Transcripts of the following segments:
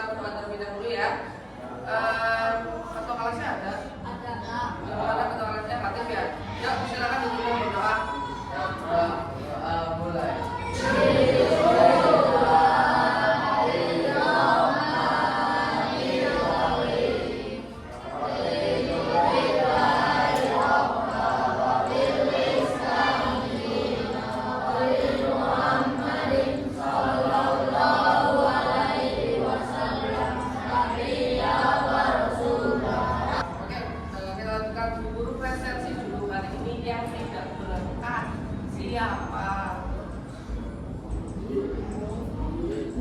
berdoa terlebih dahulu ya. Ketua kelasnya ada? Ada. Ada ketua kelasnya aktif ya. Yuk silakan untuk berdoa. Mulai. Siapa?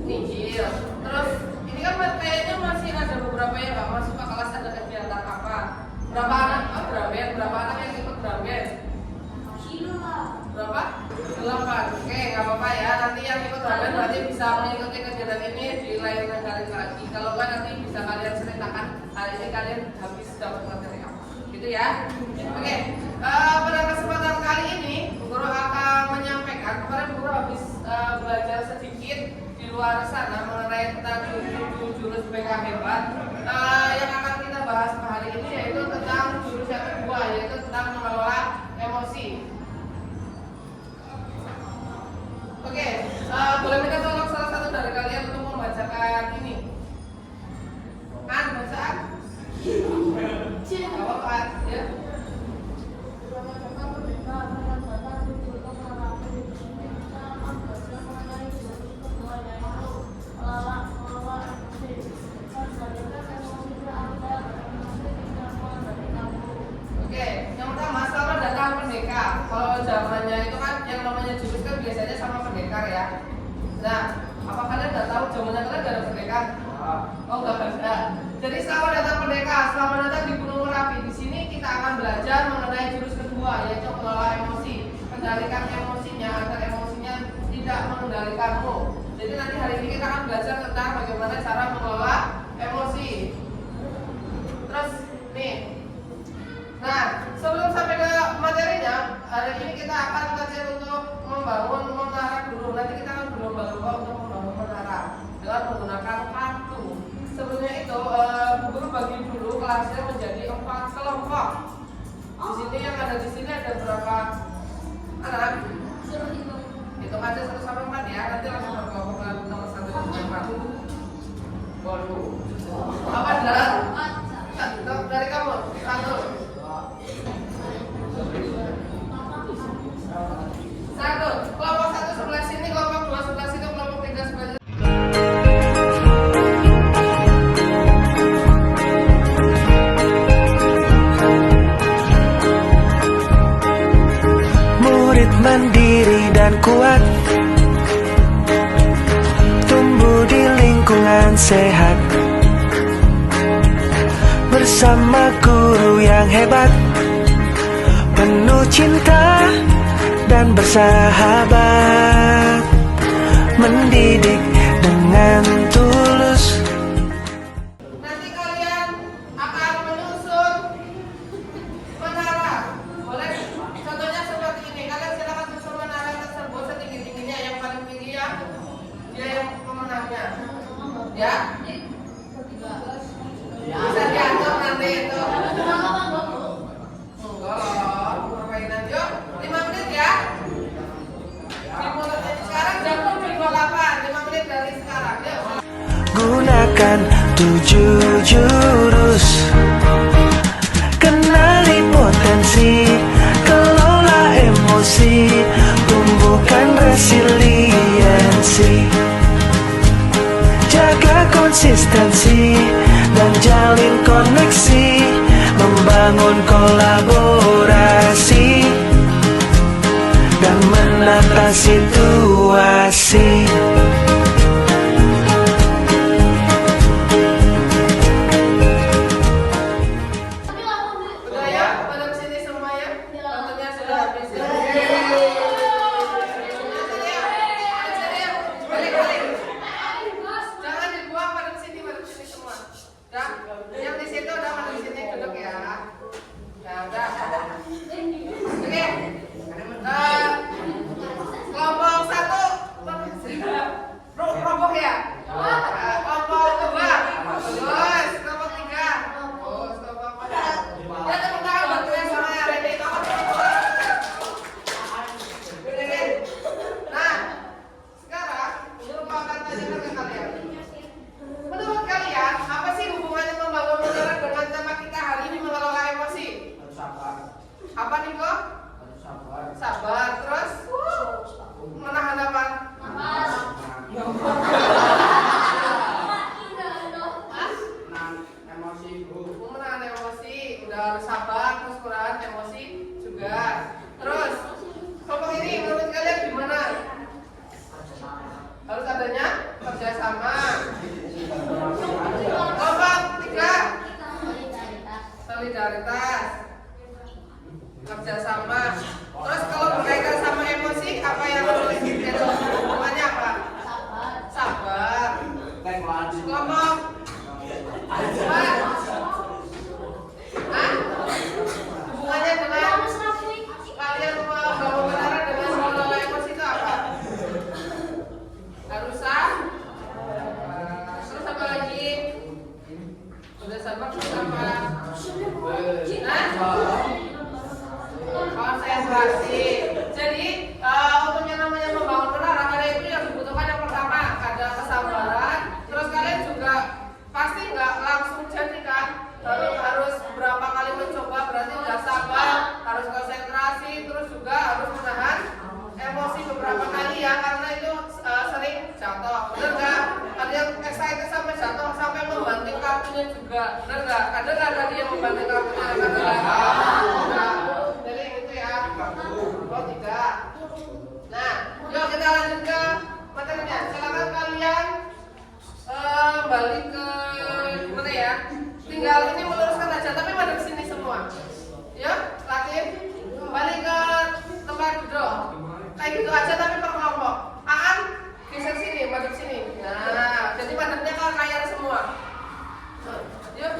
Nijil. Terus ini kan kayaknya masih ada beberapa yang nggak masuk ke kelas, ada kegiatan apa? Berapa anak? Berapa anak yang ikut drum band? Berapa? 8. Oke, nggak apa-apa ya. Nanti yang ikut drum band berarti bisa mengikuti kegiatan ini di lain hari lagi. Kalau nggak nanti bisa kalian ceritakan hari ini kalian habis dapat materi apa. Gitu ya. Oke. Pada kesempatan kali ini guru akan menyampaikan, kemarin guru habis belajar sedikit di luar sana mengenai tentang jurus BK hebat. Yang akan kita bahas hari ini yaitu tentang jurus yang kedua, yaitu tentang mengelola emosi. Oke, boleh minta tolong salah satu dari kalian untuk membacakan ini. Bacaan? Apa ya? Kalau zamannya itu kan yang namanya jurus kan biasanya sama pendekar ya. Nah, apa kalian nggak tahu zamannya kalian nggak ada pendekar? Oh nggak ada. Jadi selamat datang pendekar, selamat datang di Gunung Merapi. Di sini kita akan belajar mengenai jurus kedua, yaitu mengelola emosi. Kendalikan emosinya agar emosinya tidak mengendalikanmu. Jadi nanti hari ini kita akan belajar tentang bagaimana cara mengelola emosi. Terus nih. Nah, sebelum sampai ke materinya, hari ini kita akan belajar untuk membangun menara dulu. Nanti kita akan berlomba-lomba untuk membangun menara dengan menggunakan kartu. Sebelumnya itu, guru bagi dulu kelasnya menjadi 4 kelompok. Di sini yang ada di sini ada berapa anak? Hitung aja 1 sampai 4 ya. Nanti langsung berkelompok nomor 1 sampai 4. Waduh. Apa adalah? Dari kamu 1. 1, kelompok 1 sebelah sini, kelompok 2 sebelah situ, kelompok 3 sebelah situ. Murid mandiri dan kuat, tumbuh di lingkungan sehat, bersama guru yang hebat, penuh cinta dan bersahabat, mendidik dengan tulus. Nanti kalian akan menyusun menara. Boleh? Contohnya seperti ini. Kalian silakan susun menara tersebut setinggi-tingginya, yang paling tinggi yang dia yang pemenangnya. Ya? Bisa diatur nanti itu. Permainan yuk. 5 menit ya. Sekarang jam 7.28, 5 menit dari sekarang. Yuk. Gunakan 7 jurus, kenali potensi, kelola emosi, tumbuhkan resiliensi, jaga konsistensi dan jalin koneksi, membangun kolaborasi dan menata situasi. Udah ya, pada sini semua ya. Waktunya sudah habis ya. Balik. Jangan dibuang, pada sini semua. Ya, yang di situ udah pada sini duduk ya. Ya udah. Oke. Kelompok 1. Kelompok Hah? Hubungannya dengan kalian membangun menara dengan mengelola emosi itu apa? Harusan. Terus apa lagi? Udah sama terus apa? Konsentrasi. Jadi untuk yang namanya membangun menara, kalian itu yang dibutuhkan yang pertama ada kesabaran. Terus kalian juga pasti nggak langsung jadi kan, harus berapa kali mencoba, berarti udah sabar, harus konsentrasi, terus juga harus menahan emosi beberapa kali ya, karena itu sering jatuh, bener nggak? Ada yang excited sampai jatuh, sampai membanting kartunya juga, bener nggak? Ada nggak tadi yang membanting kartunya karena jadi gitu ya? Oh tidak. Nah, yuk kita lanjut ke materinya. Silakan kalian balik ke mana ya? Tinggal ini meluruskan aja, tapi pada sini semua. Ya, Latif, balik ke tempat duduk. Kayak gitu aja tapi per kelompok. Aan, geser sini, madep sini. Nah, jadi madepnya kan layar semua. Yuk,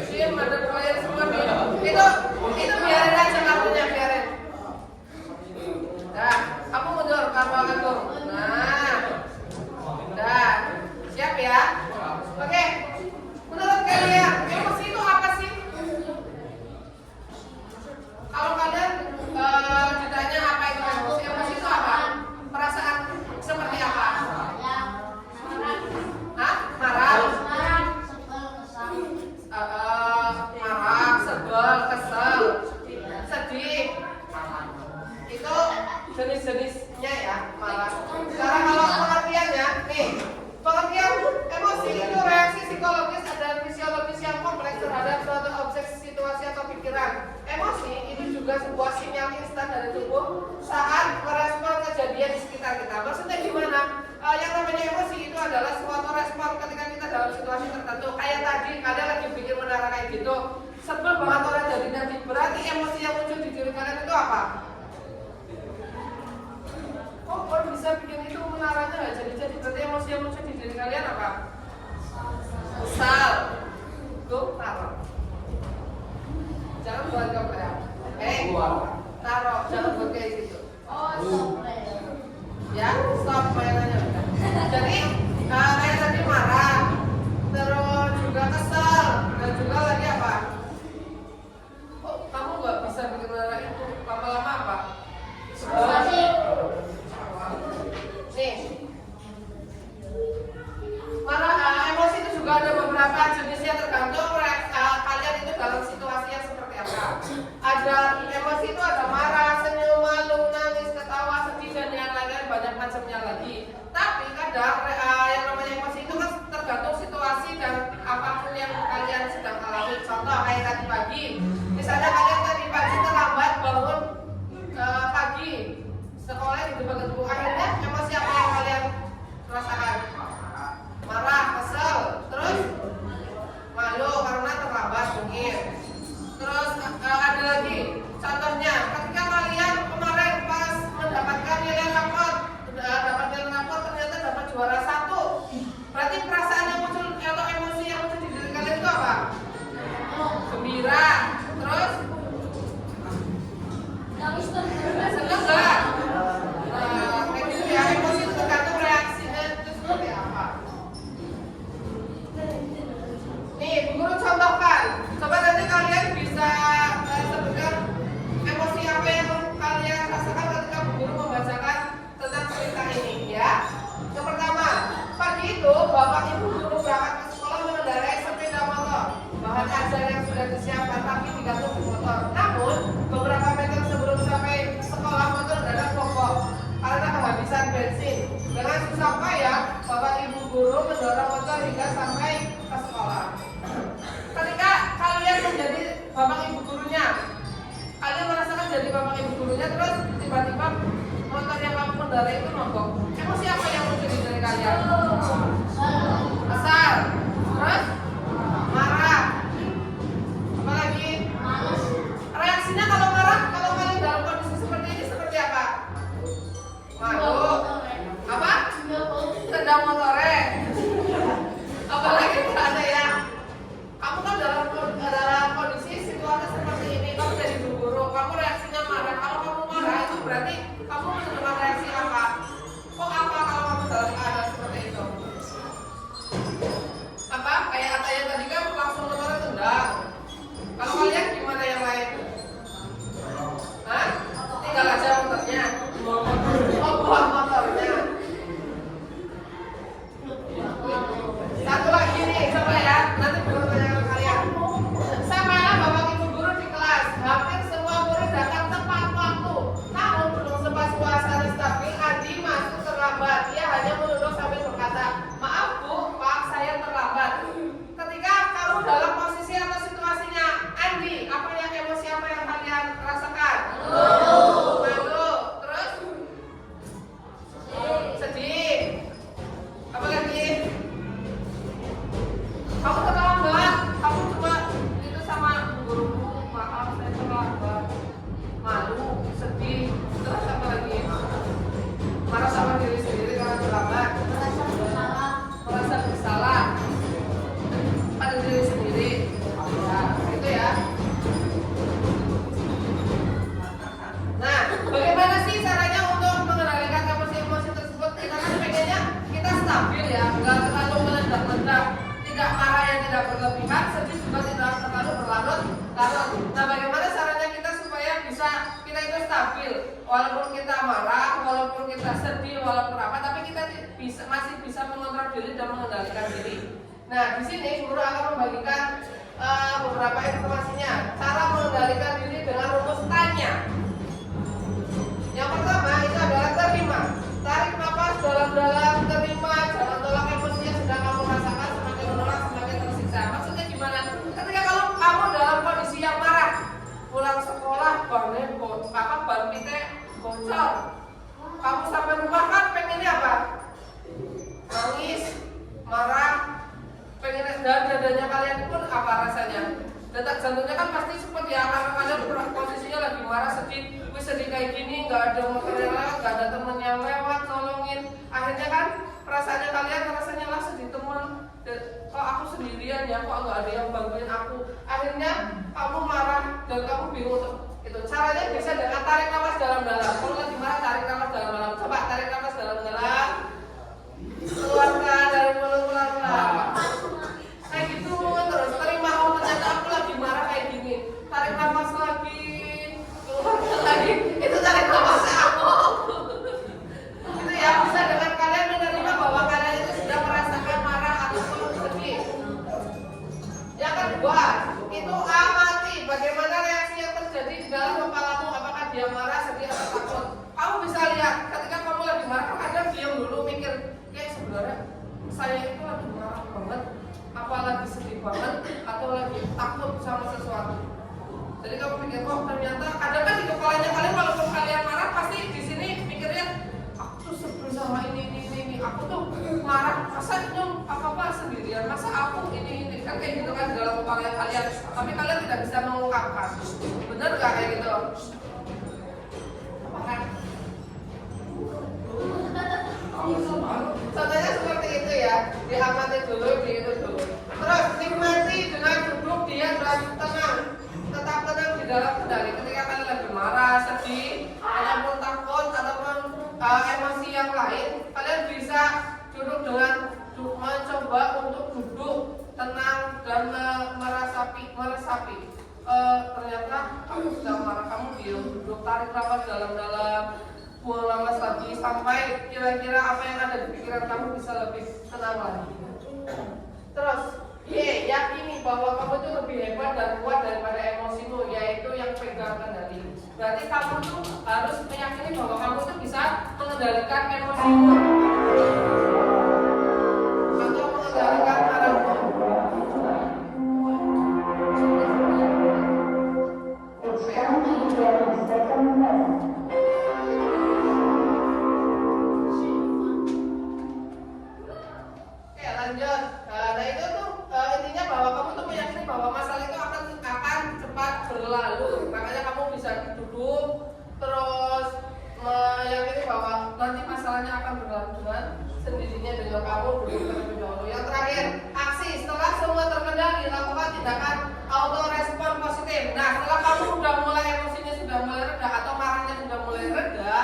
sini madep layar semua nih. Itu biarin aja kartunya, biarin. Dah, aku mundur, kamu akan turun. Nah, dah, siap ya? Oke, menurut kalian emosi itu apa sih? Kalau kalian ditanya apa itu emosi, emosi itu apa? Perasaan seperti apa? Hah? Marah, sebel, kesel, sedih. Itu jenis-jenisnya ya, marah. Sekarang kalau pengertiannya, nih, pengertian emosi itu reaksi psikologis dan fisiologis yang kompleks terhadap suatu objek, situasi atau pikiran. Emosi itu juga sebuah sinyal instan dari tubuh saat merespon kejadian di sekitar kita. Maksudnya gimana? Yang namanya emosi itu adalah suatu respon ketika kita dalam situasi tertentu. Kayak tadi, kalian lagi bikin menara kayak gitu, sebel banget orang jadi nanti. Berarti emosi yang muncul di diri kalian itu apa? Kok bisa bikin itu menaranya nggak jadi-jadi? Berarti emosi yang muncul di diri kalian apa? Kesal, taruh. Jangan buat gambar ya. Taruh, jangan buat kayak gitu. Ya, stop mainannya udah. Jadi kayak tadi marah, terus juga kesal, dan juga lagi apa? Oh, kamu nggak bisa bikin marah itu lama-lama apa? Nih, marah, emosi itu juga ada beberapa jenisnya tergantung kalian itu dalam situasi yang seperti apa. Ada emosi itu ada marah, senyum, malu, nangis, ketawa, sedih dan yang lain-lain banyak macamnya lagi. Tapi kadang yang namanya emosi itu kan tergantung situasi dan apapun yang kalian sedang alami. Contoh kayak tadi pagi, misalnya kalian tadi pagi terlambat bangun pagi, sekolah di depan akhirnya emosi apa yang kalian rasakan? Marah, kesel, terus malu karena terlambat mungkin. Terus ada lagi contohnya ketika kalian kemarin pas mendapatkan nilai rapot, ternyata dapat juara 1. Berarti perasaan yang muncul atau emosi yang muncul di diri kalian itu apa? Gembira. Terus seneng nggak? Kayak gitu ya, emosi itu tergantung reaksinya itu seperti apa. Nih, Bu Guru contohkan. Coba nanti kalian bisa sebutkan emosi apa yang kalian rasakan ketika Bu Guru membacakan tentang cerita ini ya. Yang pertama, pagi itu Bapak Ibu Guru berangkat ke sekolah mengendarai sepeda motor. Bahan ajar yang sudah disiapkan tapi digantung di motor. Namun, beberapa meter sebelum sampai sekolah motor mendadak mogok karena kehabisan bensin. Dengan susah payah, Bapak Ibu Guru mendorong motor hingga sampai ke sekolah. Ketika kalian menjadi Bapak Ibu Gurunya, kalian merasakan jadi Bapak Ibu Gurunya, terus tiba-tiba motor yang kamu kendarai itu mogok. Emosi apa yang muncul dari kalian? Kesal, terus marah, apa lagi? Reaksinya kalau marah, kalau kalian dalam kondisi seperti ini seperti apa? Malu, apa? Tendang motornya. kalian gimana yang lain? Hah? Tinggal aja motornya. Oh, buang motornya. Satu lagi nih, coba ya. Nanti guru tanya ke kalian. Sama Bapak Ibu guru di kelas, hampir semua murid datang tepat waktu. Namun belum sempat suasana stabil, Andi masuk terlambat. Ia hanya menunduk sambil berkata, "Maaf Bu, Pak, saya terlambat." Ketika kamu dalam posisi atau situasinya Andi, emosi apa yang kalian rasakan? Malu, terus sedih. Apa lagi? Kamu terlambat, kamu coba itu sama guruku, maaf saya terlambat. Malu, sedih, terus apa lagi? Marah sama diri sendiri karena terlambat. Merasa bersalah pada diri sendiri. Ya, itu ya. Nah, bagaimana sih caranya untuk mengendalikan emosi-emosi tersebut? Kita kan pengennya kita stabil ya, nggak terlalu meledak-ledak, tidak marah yang tidak berlebihan, sedih juga tidak terlalu berlarut-larut. Nah, bagaimana caranya kita supaya bisa kita itu stabil, walaupun kita marah, walaupun kita sedih, walaupun apa, tapi kita masih bisa mengontrol diri dan mengendalikan diri. Nah, di sini guru akan membagikan beberapa informasinya. Cara mengendalikan diri dengan rumus tanya. Yang pertama itu adalah terima. Tarik nafas dalam-dalam, terima, jangan tolak emosi yang sedang kamu rasakan. Semakin menolak semakin tersiksa. Maksudnya gimana? Ketika kalau kamu dalam kondisi yang marah, pulang sekolah ban kita bocor, kamu sampai rumah kan pengennya apa? Nangis, marah, pengen dadanya kalian pun apa rasanya? Detak jantungnya kan pasti cepet ya, karena kalian posisinya lagi marah, sedih kayak gini, nggak ada motor yang lewat, nggak ada temen yang lewat nolongin. Akhirnya kan perasaannya kalian rasanya lah sedih temen. Kok aku sendirian ya, kok nggak ada yang bantuin aku. Akhirnya kamu marah dan kamu bingung. Itu caranya bisa dengan tarik nafas dalam-dalam. Kalau lagi marah tarik nafas dalam-dalam. Coba tarik nafas dalam-dalam. Keluarkan dari mulut pelan-pelan. Kayak gitu terus terima, oh ternyata aku lagi marah kayak gini. Tarik nafas lagi, keluarkan lagi. Itu tarik nafas aku. Itu ya, bisa dengan kalian menerima bahwa kalian itu sudah merasakan marah ataupun sedih. Yang kedua, itu amati bagaimana reaksi yang terjadi di dalam kepalamu. Apakah dia marah, sedih, atau takut? Kamu bisa lihat ketika kamu lagi marah, kadang diam dulu mikir, sebenarnya saya itu lagi marah banget, apa lagi sedih banget, atau lagi takut sama sesuatu. Jadi kamu pikir, kok ternyata kadang kan di kepalanya kalian walaupun kalian marah pasti di sini mikirnya aku tuh sebel sama ini. Aku tuh marah, masa nyum apa sendirian, masa aku ini kan kayak gitu kan dalam kepala kalian. Tapi kalian tidak bisa mengungkapkan. Benar nggak kayak gitu? Apa kan? Contohnya seperti itu ya, diamati dulu, itu dulu. Terus nikmati dengan duduk diam dan tenang, tetap tenang di dalam kendali. Ketika kalian lagi marah, sedih, ataupun takut, ataupun emosi yang lain, kalian bisa duduk dengan mencoba untuk duduk tenang dan meresapi. Ternyata kamu sudah marah, kamu diam, duduk, tarik nafas dalam-dalam. Buang nafas lagi sampai kira-kira apa yang ada di pikiran kamu bisa lebih tenang lagi. Terus, yakini bahwa kamu itu lebih hebat dan kuat daripada emosimu, yaitu yang pegang kendali. Berarti kamu tuh harus meyakini bahwa kamu tuh bisa mengendalikan emosimu atau mengendalikan marahmu. Lanjut. Nah itu tuh intinya bahwa kamu tuh meyakini bahwa masalah itu akan cepat berlalu. Makanya kamu bisa duduk terus meyakini bahwa nanti masalahnya akan berlalu dengan sendirinya dengan kamu duduk terlebih dahulu. Yang terakhir, aksi. Setelah semua terkendali, lakukan tindakan auto respon positif. Nah setelah kamu sudah mulai emosinya sudah mulai reda atau marahnya sudah mulai reda,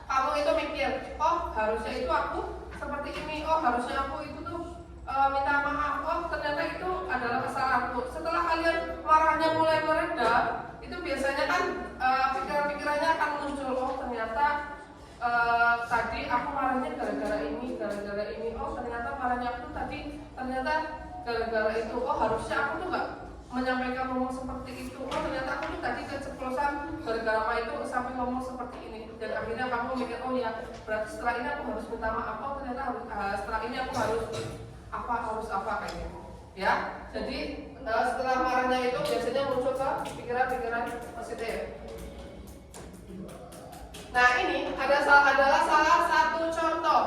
kamu itu mikir, oh harusnya itu aku seperti ini, oh harusnya aku itu tuh minta maaf, oh ternyata itu adalah kesalahanku. Setelah kalian marahnya mulai mereda, gara-gara itu, oh harusnya aku tuh nggak menyampaikan ngomong seperti itu. Oh ternyata aku tuh tadi keceplosan gara-gara Ma itu sampai ngomong seperti ini. Dan akhirnya kamu mikir, oh ya berarti setelah ini aku harus minta maaf. Oh ternyata setelah ini aku harus apa kayak gitu. Ya, jadi setelah marahnya itu biasanya muncul ke pikiran-pikiran positif. Nah ini adalah salah satu contoh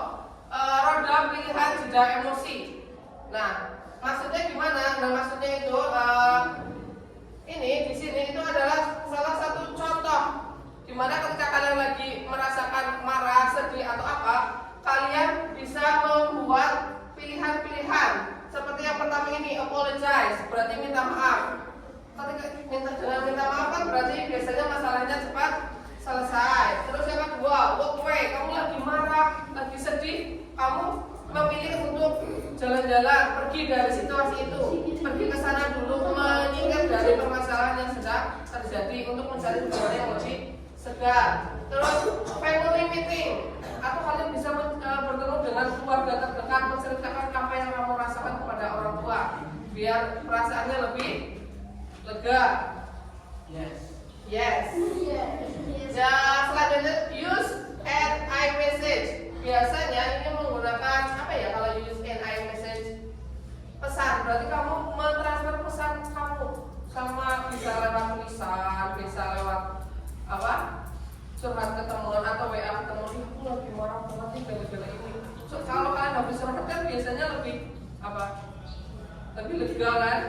roda pilihan jeda emosi. Nah maksudnya gimana? Nah maksudnya itu ini di sini itu adalah salah satu contoh dimana ketika kalian lagi merasakan marah, sedih atau apa, kalian bisa membuat pilihan-pilihan. Seperti yang pertama ini, apologize, berarti minta maaf. Ketika minta maaf kan berarti biasanya masalahnya cepat selesai. Terus yang kedua, walk away, kamu lagi marah, lagi sedih, kamu memilih untuk jalan-jalan, pergi dari situasi itu, pergi ke sana dulu, menyingkir dari permasalahan yang sedang terjadi untuk mencari jalan yang lebih segar. Terus family meeting, atau kalian bisa bertemu dengan keluarga terdekat, menceritakan apa yang kamu rasakan kepada orang tua, biar perasaannya lebih lega. Yes. Ya, selanjutnya use and iMessage. Biasanya ini menggunakan apa ya kalau use and iMessage? Pesan. Berarti kamu mentransfer pesan kamu sama bisa lewat tulisan, bisa lewat apa? Curhat ke teman atau WA ke teman. Aku lagi marah banget nih gara-gara ini. So, kalau kalian habis curhat kan biasanya lebih apa? Lebih lega kan?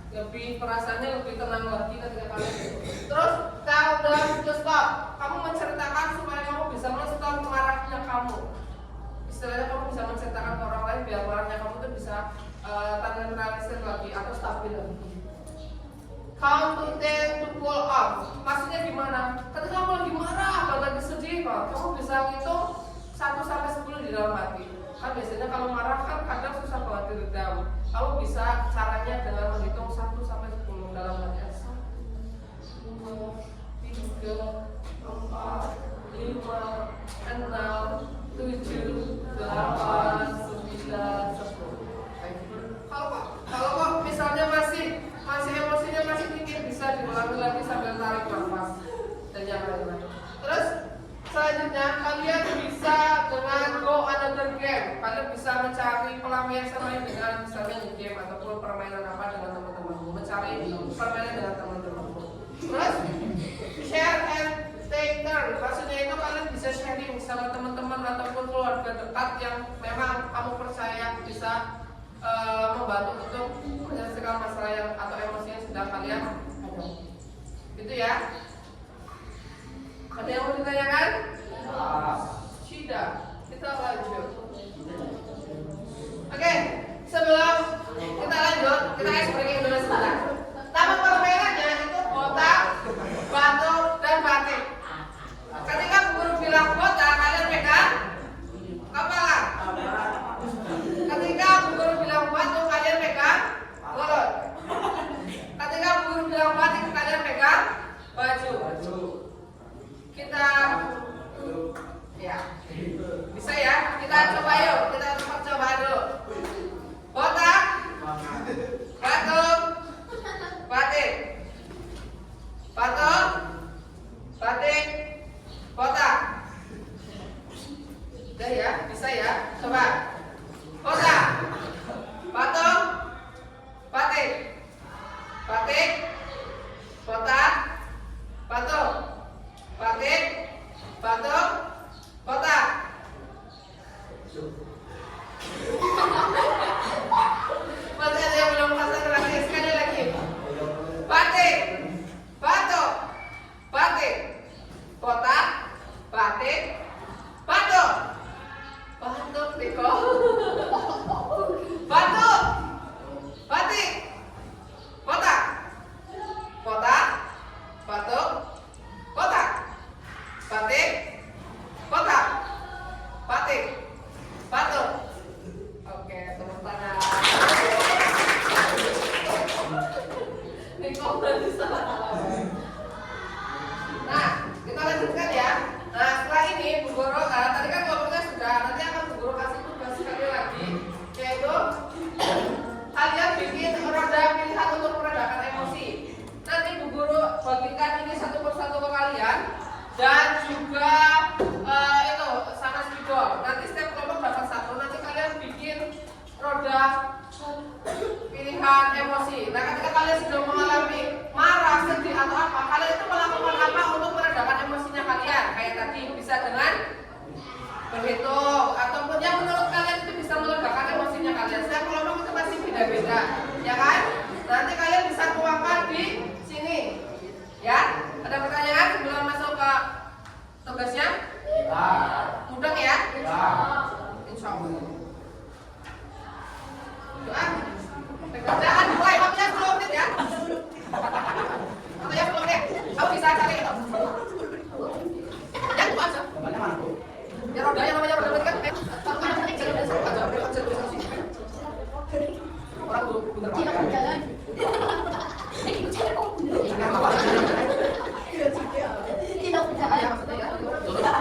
Lebih perasaannya lebih tenang lagi ketika kalian itu. Terus tell them to stop. Kamu menceritakan supaya kamu bisa men-stop marahnya kamu. Istilahnya kamu bisa menceritakan ke orang lain biar marahnya kamu tuh bisa ternetralisir lagi atau stabil lagi. Count to 10 to pull off. Maksudnya gimana? Ketika kamu lagi marah, lagi sedih, kamu bisa ngitung 1 sampai 10 di dalam hati. Kan biasanya kalau marah kan kadang susah banget diredam. Kamu bisa caranya dengan menghitung 1 sampai 10 dalam hati. 1, 2, 3, 4, 5, 6, 7, 8, 9, 10. Kalau kok misalnya masih emosinya masih tinggi, bisa diulangi lagi sambil tarik nafas dan yang lain-lain. Terus selanjutnya kalian bisa dengan go another game. Kalian bisa mencari pelampiasan lain dengan misalnya game ataupun permainan apa dengan teman-temanmu, mencari permainan dengan teman-temanmu. Terus share and take turn. Maksudnya itu kalian bisa sharing sama teman-teman ataupun keluarga dekat yang memang kamu percaya bisa membantu untuk menyelesaikan masalah yang atau emosi yang sedang kalian hadapi. Gitu ya. Ada yang mau ditanyakan? Tidak. Kita lanjut. Oke, sebelum kita lanjut, kita ice breaking dulu sebentar. Nama permainannya itu botak, batu, dan batik. Ketika guru bilang botak, kalian pegang kepala. Ketika guru bilang batu, kalian pegang mulut. Ketika guru bilang batik, kalian pegang baju. Kita ya bisa ya, kita coba yuk, kita coba dulu. Botak, batu, meredakan emosi. Nah, ketika kalian sudah mengalami marah, sedih atau apa, kalian itu melakukan apa untuk meredakan emosinya kalian? Kayak tadi bisa dengan berhitung ataupun yang menurut kalian itu bisa melegakan emosinya kalian. Setiap kelompok itu pasti beda-beda, ya kan? Nanti kalian bisa tuangkan di sini, ya. Ada pertanyaan sebelum masuk ke tugasnya? Mudah ya? Insya Allah. Doa. Pekerjaan mulai waktunya 10 menit ya. Waktunya 10 menit. Kamu bisa cari itu. Yang itu aja. Ya roda yang namanya roda kan. Orang bentar jalan. Tidak percaya maksudnya ya. Nah,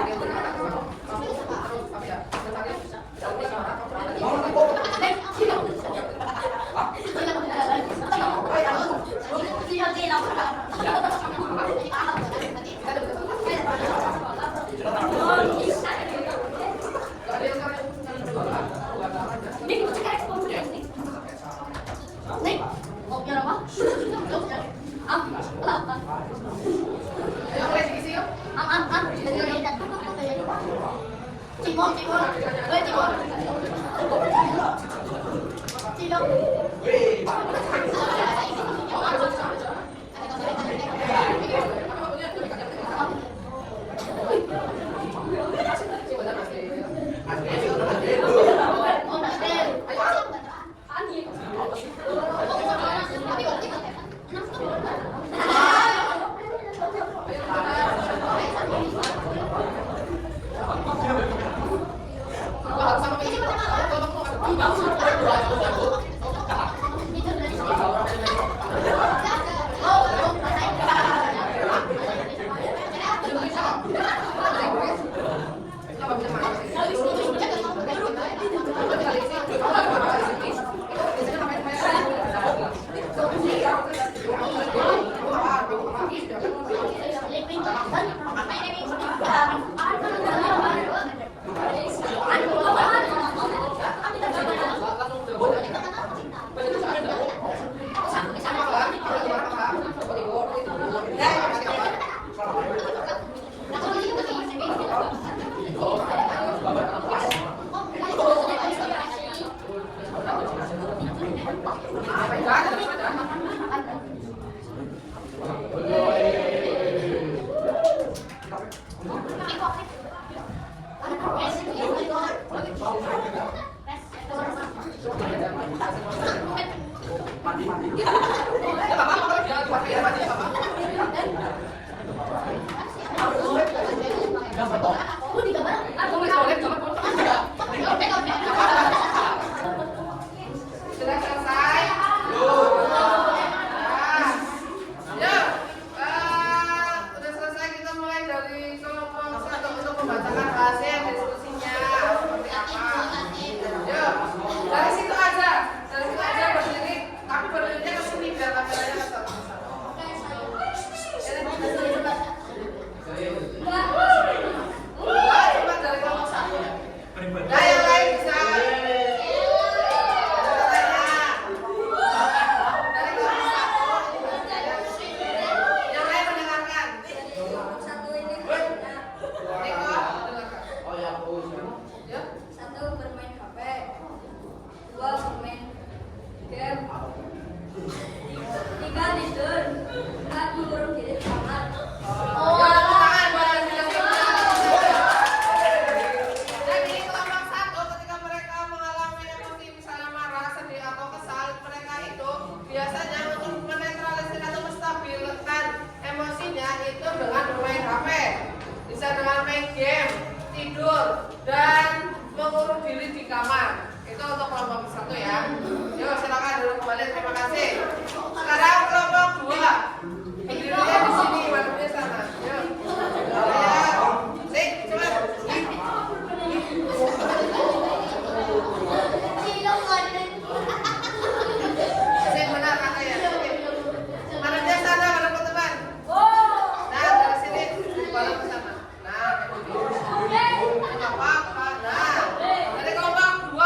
dari kelompok 2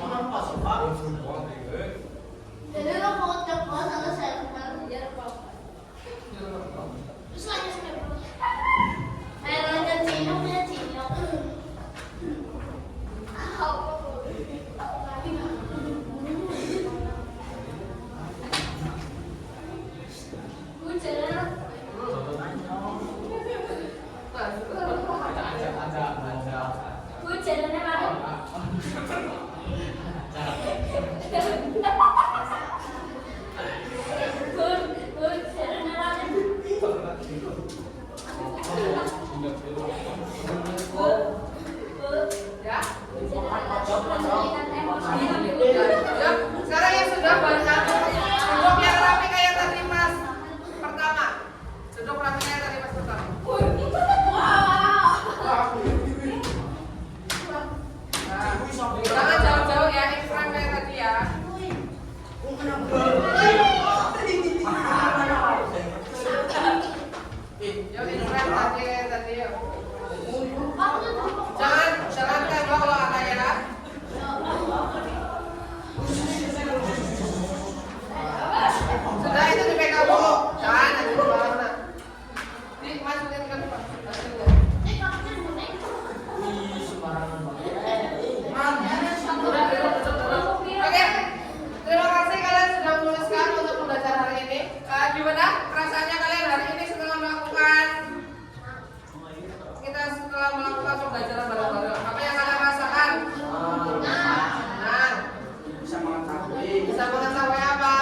Mohon pas Pak. Jadi lo mau coba atau saya biar apa? Terus lanjut sampai berapa? Airnya cium ya cium. Hujan. Hujannya mana? Ya. Ya, sekarang yang sudah banyak duduk yang rapi kayak tadi mas pertama. Duduk rapi kayak tadi mas pertama. Nah, jangan jauh-jauh ya, ikram kayak tadi ya. Yuk ikram tadi yuk. Jangan tembak kalau ada ya. Sudah itu dipegang dulu. Jangan ada di mana. Dimasukin ke depan. Oke, terima kasih kalian sudah menuliskan untuk pembelajaran hari ini. Gimana perasaannya kalian hari ini setelah melakukan pembelajaran bareng-bareng? Apa yang kalian rasakan? Nah, bisa mengetahui apa?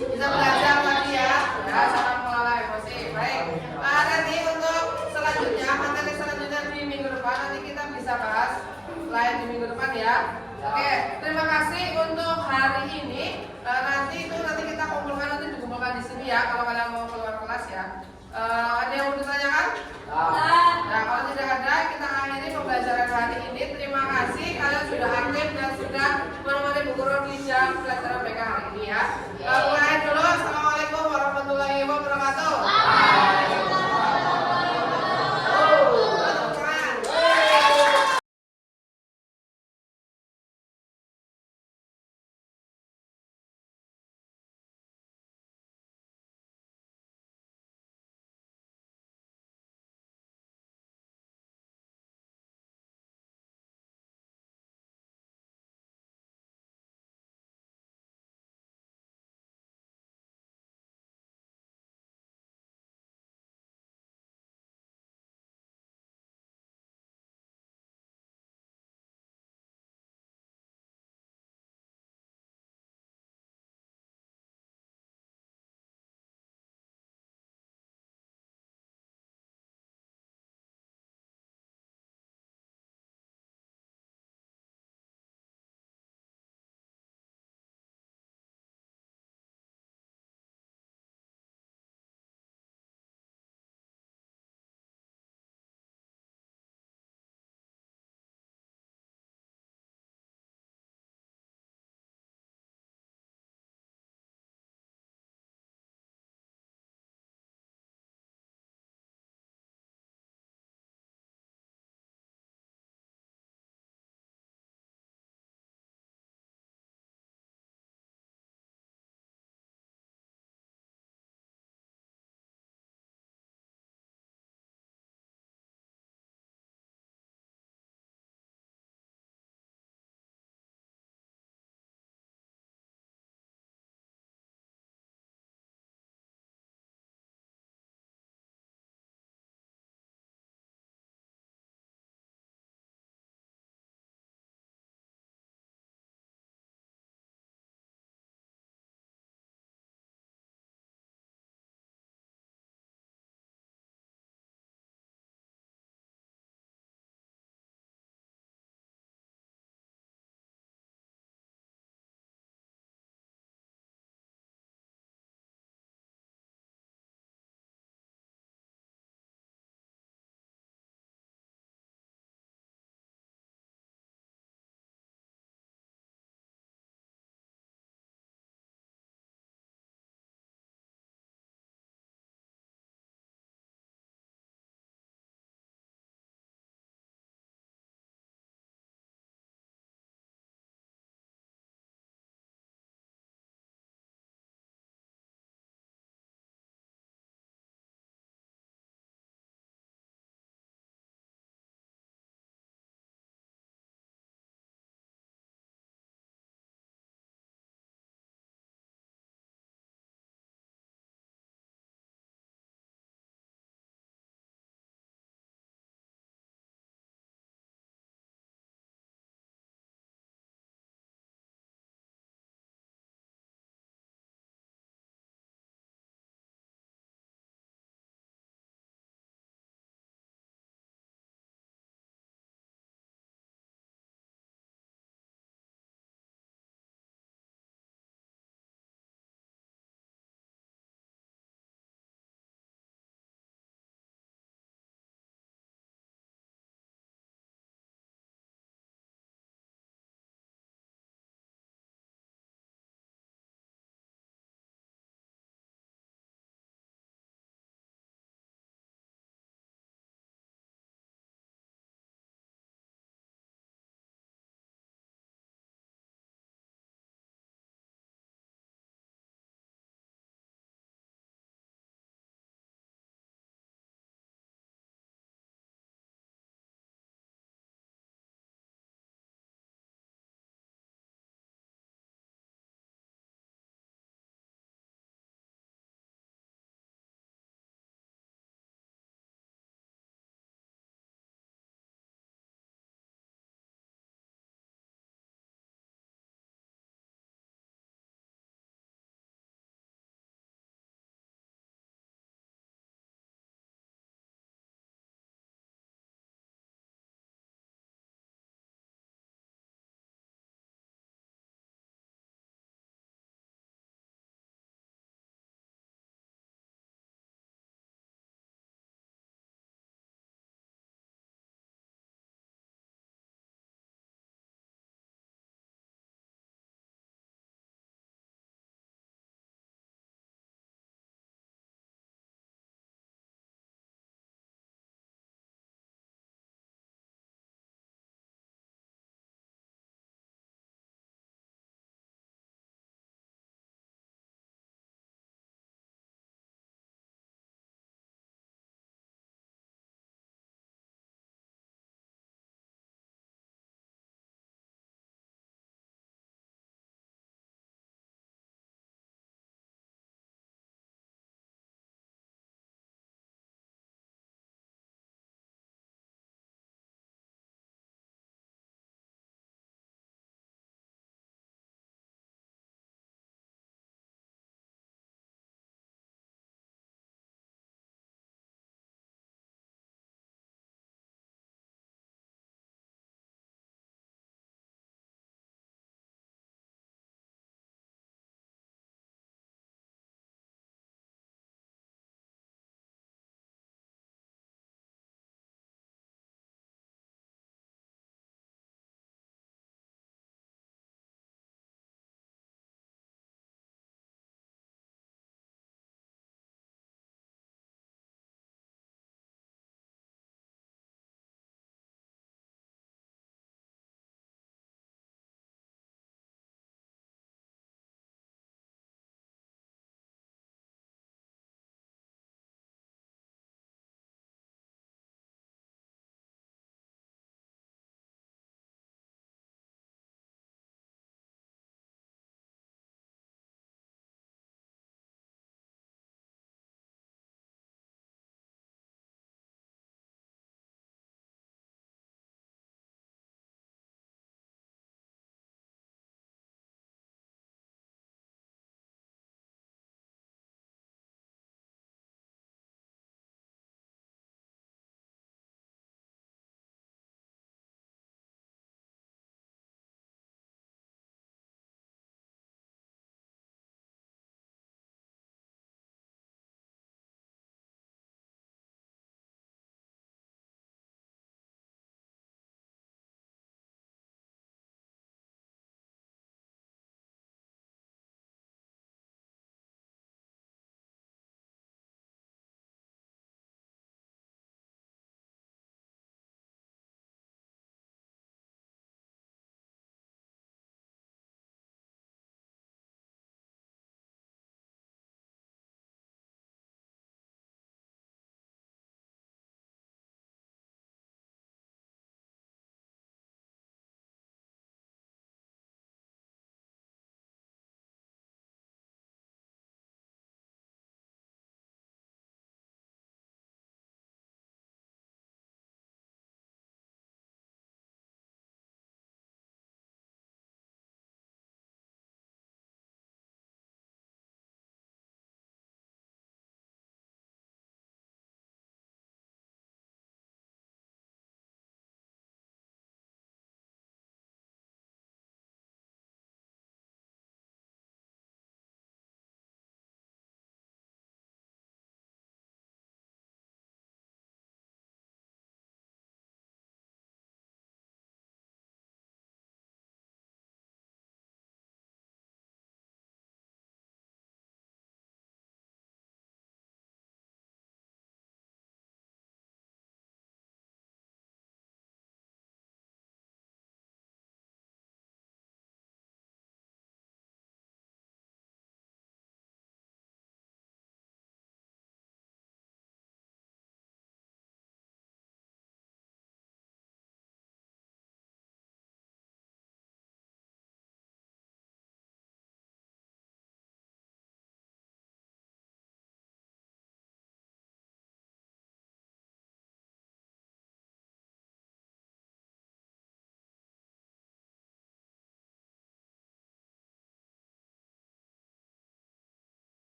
Bisa belajar lagi ya. Ya, cara mengelola emosi. Baik. Nanti untuk selanjutnya, materi selanjutnya di minggu depan nanti kita bisa bahas lain di minggu depan ya. Oke, terima kasih untuk hari ini. Nanti kita kumpulkan, nanti dikumpulkan di sini ya. Kalau